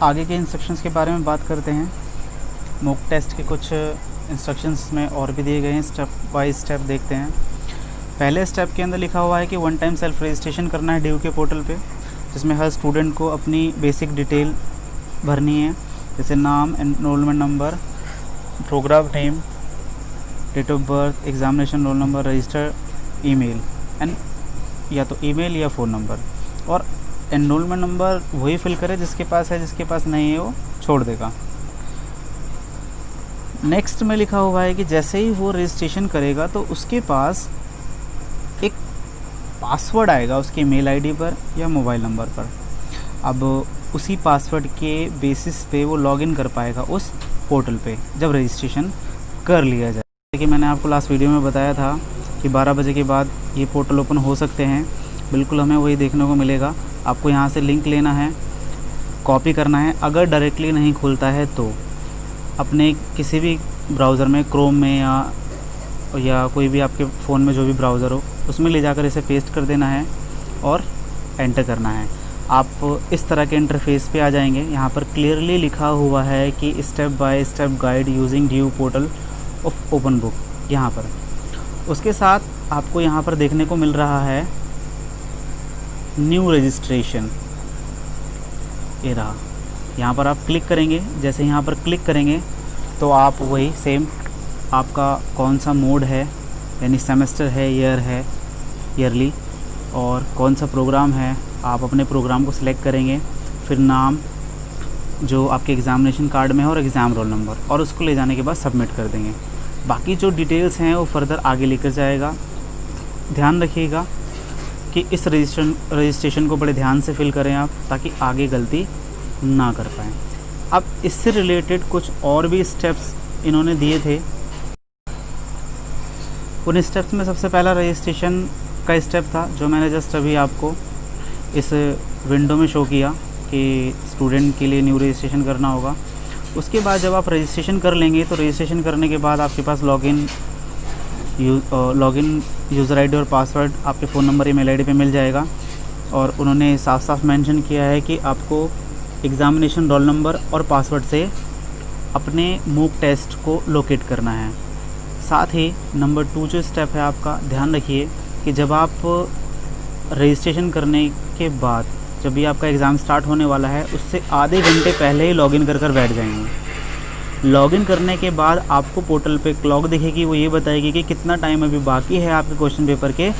आगे के इंस्ट्रक्शंस के बारे में बात करते हैं। मॉक टेस्ट के कुछ इंस्ट्रक्शंस में और भी दिए गए हैं, स्टेप बाय स्टेप देखते हैं। पहले स्टेप के अंदर लिखा हुआ है कि वन टाइम सेल्फ रजिस्ट्रेशन करना है ड्यू के पोर्टल पे, जिसमें हर स्टूडेंट को अपनी बेसिक डिटेल भरनी है, जैसे नाम, enrolment number, programme name, date of birth, examination roll number, register email and या तो ईमेल या फ़ोन नंबर। और एनरोलमेंट नंबर वही फिल करे जिसके पास है, जिसके पास नहीं है वो छोड़ देगा। नेक्स्ट में लिखा हुआ है कि जैसे ही वो रजिस्ट्रेशन करेगा तो उसके पास एक पासवर्ड आएगा उसके मेल आईडी पर या मोबाइल नंबर पर। अब उसी पासवर्ड के बेसिस पे वो लॉगिन कर पाएगा उस पोर्टल पे जब रजिस्ट्रेशन कर लिया जाए। जैसे कि मैंने आपको लास्ट वीडियो में बताया था कि 12 बजे के बाद ये पोर्टल ओपन हो सकते हैं, बिल्कुल हमें वही देखने को मिलेगा। आपको यहाँ से लिंक लेना है, कॉपी करना है। अगर डायरेक्टली नहीं खुलता है तो अपने किसी भी ब्राउज़र में, क्रोम में या कोई भी आपके फ़ोन में जो भी ब्राउज़र हो उसमें ले जाकर इसे पेस्ट कर देना है और एंटर करना है। आप इस तरह के इंटरफेस पे आ जाएंगे। यहाँ पर क्लियरली लिखा हुआ है कि step by step guide using due portal of open book. यहाँ पर उसके साथ आपको यहाँ पर देखने को मिल रहा है न्यू रजिस्ट्रेशन, ये रहा। यहाँ पर आप क्लिक करेंगे। जैसे यहाँ पर क्लिक करेंगे तो आप वही सेम आपका कौन सा मोड है, यानी सेमेस्टर है, ईयर है, ईयरली, और कौन सा प्रोग्राम है, आप अपने प्रोग्राम को सिलेक्ट करेंगे। फिर नाम जो आपके एग्ज़ामिनेशन कार्ड में है और एग्ज़ाम रोल नंबर, और उसको ले जाने के बाद सबमिट कर देंगे। बाकी जो डिटेल्स हैं वो फर्दर आगे लेकर जाएगा। ध्यान रखिएगा कि इस रजिस्ट्रेशन को बड़े ध्यान से फिल करें आप, ताकि आगे गलती ना कर पाएँ। अब इससे रिलेटेड कुछ और भी स्टेप्स इन्होंने दिए थे। उन स्टेप्स में सबसे पहला रजिस्ट्रेशन का स्टेप था, जो मैंने जस्ट अभी आपको इस विंडो में शो किया कि स्टूडेंट के लिए न्यू रजिस्ट्रेशन करना होगा। उसके बाद जब आप रजिस्ट्रेशन कर लेंगे तो रजिस्ट्रेशन करने के बाद आपके पास लॉगिन यूज़र आईडी और पासवर्ड आपके फ़ोन नंबर, ईमेल आईडी पे मिल जाएगा। और उन्होंने साफ साफ मेंशन किया है कि आपको एग्ज़ामिनेशन रोल नंबर और पासवर्ड से अपने मॉक टेस्ट को लोकेट करना है। साथ ही नंबर 2 जो स्टेप है आपका, ध्यान रखिए कि जब आप रजिस्ट्रेशन करने के बाद जब भी आपका एग्ज़ाम स्टार्ट होने वाला है उससे आधे घंटे पहले ही लॉगिन कर बैठ जाएंगे। लॉगिन करने के बाद आपको पोर्टल पे क्लॉक दिखेगी, वो ये बताएगी कि कितना टाइम अभी बाकी है आपके क्वेश्चन पेपर के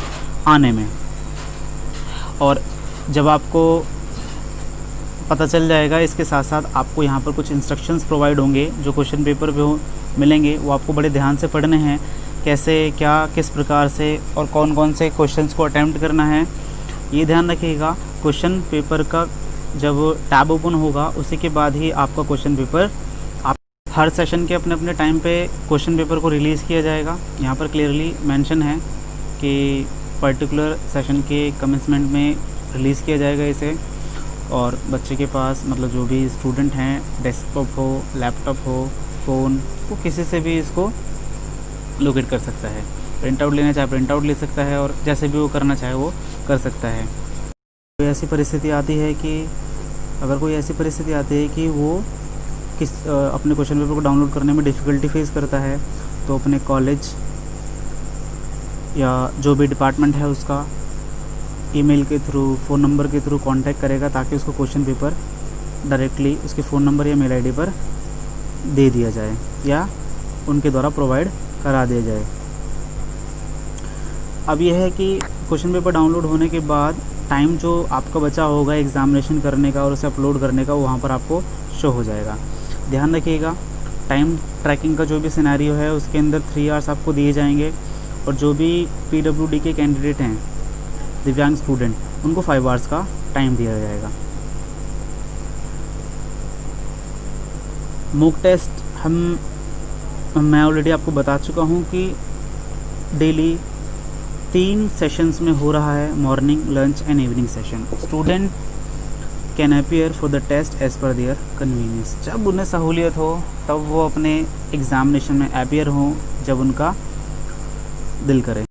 आने में। और जब आपको पता चल जाएगा, इसके साथ साथ आपको यहाँ पर कुछ इंस्ट्रक्शंस प्रोवाइड होंगे जो क्वेश्चन पेपर पे मिलेंगे। वो आपको बड़े ध्यान से पढ़ने हैं, कैसे क्या किस प्रकार से और कौन कौन से क्वेश्चंस को अटैम्प्ट करना है, ये ध्यान रखिएगा। क्वेश्चन पेपर का जब टैब ओपन होगा उसी के बाद ही आपका क्वेश्चन पेपर, आप हर सेशन के अपने अपने टाइम पे क्वेश्चन पेपर को रिलीज़ किया जाएगा। यहाँ पर क्लियरली मेंशन है कि पर्टिकुलर सेशन के कमेंसमेंट में रिलीज़ किया जाएगा इसे। और बच्चे के पास, मतलब जो भी स्टूडेंट हैं, डेस्कटॉप हो, लैपटॉप हो, फ़ोन, वो किसी से भी इसको लोकेट कर सकता है। प्रिंट आउट लेना चाहे प्रिंट आउट ले सकता है, और जैसे भी वो करना चाहे वो कर सकता है। कोई ऐसी परिस्थिति आती है कि अगर कोई ऐसी परिस्थिति आती है कि वो अपने क्वेश्चन पेपर को डाउनलोड करने में डिफ़िकल्टी फेस करता है, तो अपने कॉलेज या जो भी डिपार्टमेंट है उसका ईमेल के थ्रू, फ़ोन नंबर के थ्रू कांटेक्ट करेगा, ताकि उसको क्वेश्चन पेपर डायरेक्टली उसके फ़ोन नंबर या मेल आईडी पर दे दिया जाए या उनके द्वारा प्रोवाइड करा दिया जाए। अब यह है कि क्वेश्चन पेपर डाउनलोड होने के बाद टाइम जो आपका बचा होगा एग्ज़ामिनेशन करने का और उसे अपलोड करने का, वो वहाँ पर आपको शो हो जाएगा। ध्यान रखिएगा, टाइम ट्रैकिंग का जो भी सिनेरियो है उसके अंदर 3 आवर्स आपको दिए जाएंगे, और जो भी PWD के कैंडिडेट हैं, दिव्यांग स्टूडेंट, उनको 5 आवर्स का टाइम दिया जाएगा। मॉक टेस्ट मैं ऑलरेडी आपको बता चुका हूँ कि डेली 3 सेशंस में हो रहा है, morning, lunch and evening session. Student can appear for the test as per their convenience. जब उन्हें सहूलियत हो तब वो अपने एग्ज़ामिनेशन में अपीयर हों, जब उनका दिल करे।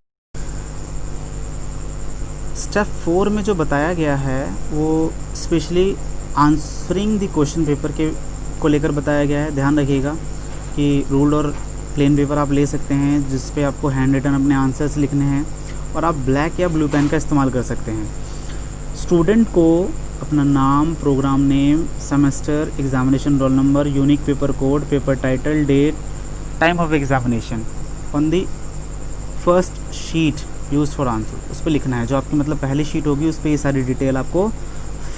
स्टेप 4 में जो बताया गया है वो specially answering the question paper के को लेकर बताया गया है। ध्यान रखिएगा कि रूल्ड और प्लेन पेपर आप ले सकते हैं जिस पे आपको हैंड रिटन अपने आंसर्स लिखने हैं, और आप ब्लैक या ब्लू पेन का इस्तेमाल कर सकते हैं। स्टूडेंट को अपना नाम, program name, semester, examination roll number, unique paper code, paper title, date, time of examination on the first sheet use for answer उस पर लिखना है। जो आपकी मतलब पहली शीट होगी उस पर ये सारी डिटेल आपको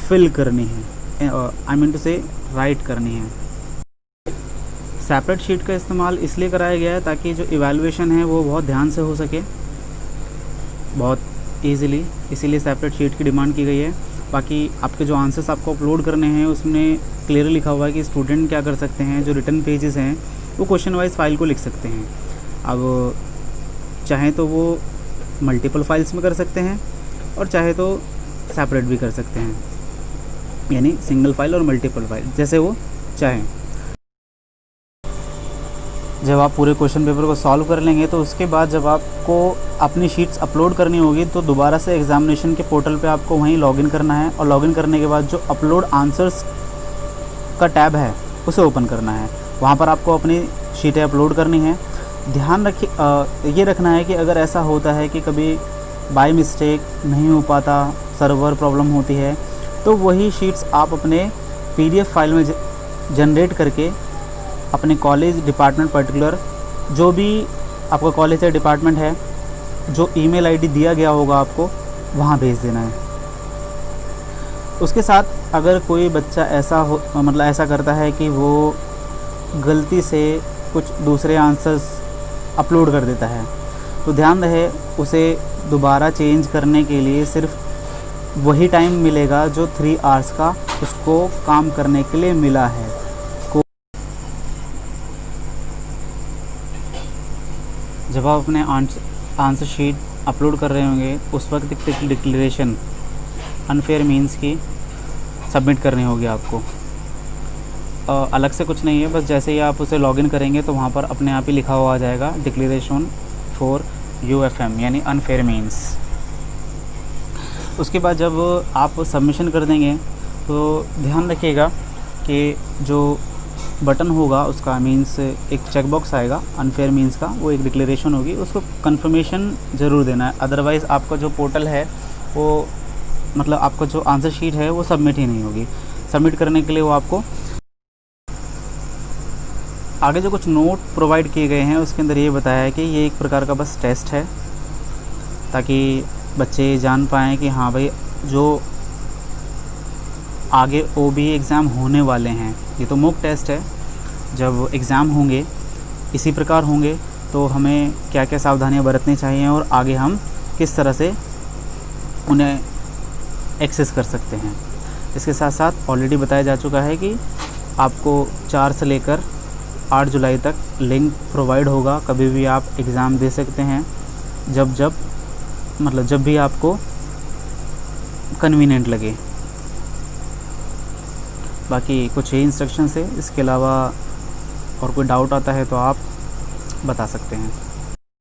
फिल करनी है, आई मीन टू से राइट करनी है। सेपरेट शीट का इस्तेमाल इसलिए कराया गया है ताकि जो इवैल्यूएशन है वो बहुत ध्यान से हो सके, बहुत ईज़िली, इसीलिए सेपरेट शीट की डिमांड की गई है। बाकी आपके जो आंसर्स आपको अपलोड करने हैं उसमें क्लियरली लिखा हुआ है कि स्टूडेंट क्या कर सकते हैं, जो रिटन पेजेस हैं वो क्वेश्चन वाइज फाइल को लिख सकते हैं। अब चाहे तो वो मल्टीपल फाइल्स में कर सकते हैं और चाहे तो सेपरेट भी कर सकते हैं, यानी सिंगल फाइल और मल्टीपल फाइल, जैसे वो चाहें। जब आप पूरे क्वेश्चन पेपर को सॉल्व कर लेंगे तो उसके बाद जब आपको अपनी शीट्स अपलोड करनी होगी तो दोबारा से एग्जामिनेशन के पोर्टल पे आपको वहीं लॉगिन करना है, और लॉगिन करने के बाद जो अपलोड आंसर्स का टैब है उसे ओपन करना है। वहाँ पर आपको अपनी शीटें अपलोड करनी है। ध्यान रखिए, ये रखना है कि अगर ऐसा होता है कि कभी बाय मिस्टेक नहीं हो पाता, सर्वर प्रॉब्लम होती है, तो वही शीट्स आप अपने PDF फाइल में जनरेट करके अपने कॉलेज डिपार्टमेंट पर्टिकुलर, जो भी आपका कॉलेज या डिपार्टमेंट है, जो ईमेल आईडी दिया गया होगा आपको वहाँ भेज देना है। उसके साथ अगर कोई बच्चा ऐसा करता है कि वो गलती से कुछ दूसरे आंसर्स अपलोड कर देता है, तो ध्यान रहे उसे दोबारा चेंज करने के लिए सिर्फ वही टाइम मिलेगा जो 3 आवर्स का उसको काम करने के लिए मिला है। जब आप अपने आंसर शीट अपलोड कर रहे होंगे उस वक्त एक डिक्लेरेशन अनफेयर मीन्स की सबमिट करनी होगी आपको। अलग से कुछ नहीं है, बस जैसे ही आप उसे लॉगिन करेंगे तो वहाँ पर अपने आप ही लिखा हुआ आ जाएगा डिक्लेरेशन फॉर UFM, यानी अनफेयर मीन्स। उसके बाद जब आप सबमिशन कर देंगे तो ध्यान रखिएगा कि जो बटन होगा उसका मीन्स एक चेकबॉक्स आएगा अनफेयर मीन्स का, वो एक डिक्लेरेशन होगी, उसको कंफर्मेशन ज़रूर देना है। अदरवाइज़ आपका जो पोर्टल है वो मतलब आपका जो आंसर शीट है वो सबमिट ही नहीं होगी। सबमिट करने के लिए वो आपको आगे जो कुछ नोट प्रोवाइड किए गए हैं उसके अंदर ये बताया है कि ये एक प्रकार का बस टेस्ट है, ताकि बच्चे जान पाएँ कि हाँ भाई जो आगे OBE एग्ज़ाम होने वाले हैं, ये तो मॉक टेस्ट है, जब एग्ज़ाम होंगे इसी प्रकार होंगे तो हमें क्या क्या सावधानियां बरतनी चाहिए और आगे हम किस तरह से उन्हें एक्सेस कर सकते हैं। इसके साथ साथ ऑलरेडी बताया जा चुका है कि आपको 4 से लेकर 8 जुलाई तक लिंक प्रोवाइड होगा, कभी भी आप एग्ज़ाम दे सकते हैं, जब भी आपको कन्वीनियंट लगे। बाकी कुछ ही इंस्ट्रक्शंस है, इसके अलावा और कोई डाउट आता है तो आप बता सकते हैं।